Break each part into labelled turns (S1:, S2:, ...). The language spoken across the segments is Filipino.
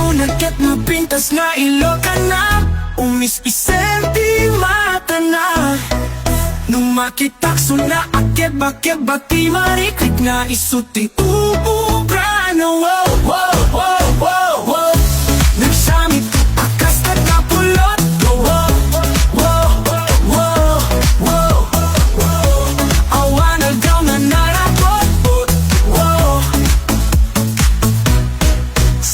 S1: Isunod ket napintas nga Ilocana, umis-isenti mata na. Nung makitakso na akeba-keba ti marikrik nga isuti uubra-no. Wow, wow, wow, wow, wow. Nagsamit akas nagkapulot. Wow, wow, wow, wow, wow. Awan agaw na narapot. Wow.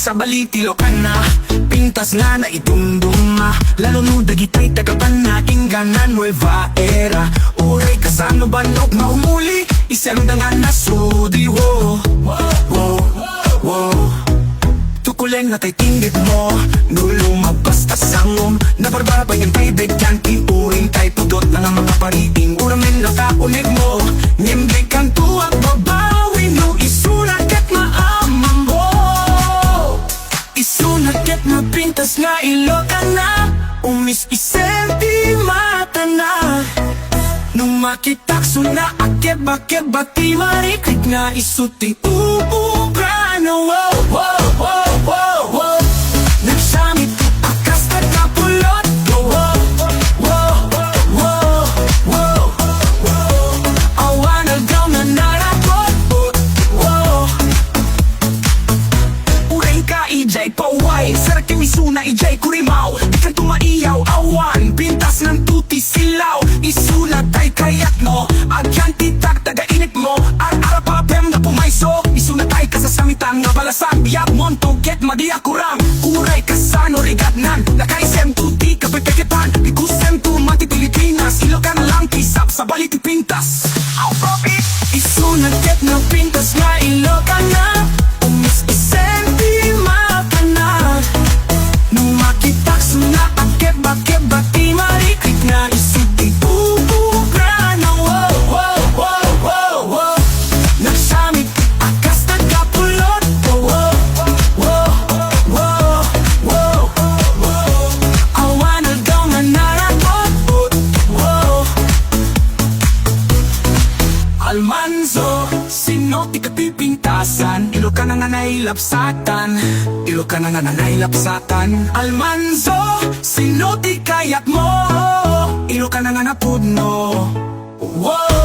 S1: Sa balit Ilocana, pintas nga na idumduma. Lalo no dagitay tagapan na ingana nueva era. Uray kasano banok na umuli, isang nga nasudi. Wow, wow, wow. Tukuleng na tay tinggit mo, nulumabas ka sangom. Nabarbabay ang tay begyan, iuring tay pudot na nga mga pariting. Uramin na kaunig mo, nimlik ang tuwag babawi. No isulat ket maamam mo. Isunat ket napintas nga Ilocana, umis-isenti mata na. Nung makitakso na akeba-keba ti marikrik nga isuti uubra-no. Wow, wow, wow, wow, wow. Nagsamit akas nagkapulot. Wow, wow, wow, wow, wow. Awan agaw na narapot. Wow. Uray ka ijay paway, sarak yung isuna ijay kurimaw. Di ka tumaiyaw awan, pintas ng tuti silaw. Isulat ay kayak mo, agyan titak taga-init mo. Ar-arapapem na pumayso, isulat ay kasasamitang nga balasan. Biyag monto get madia kurang, uray kasano rigatnan. Nakaisem tuti kapepeketan, ikusem tu mati Pilipinas. Ilocana lang kisap sa baliti pintas. Au profit! Isulat ket na pintas nga Ilocana, umis-isenti mata na. Nung makitakso na akeba-keba ti marikrik nga isuti uubra-no. Wow, wow, wow, wow, wow. Nagsamit akas nagkapulot. Wow, wow, wow, wow, wow. Awan agaw na narapot. Wow. Almanzo, sino ti kapipintasan? Ilocana nga nailapsatan, Ilocana nga nailapsatan. Almanzo, sino ti kayak mo? Ilocana nga napudno. Wow.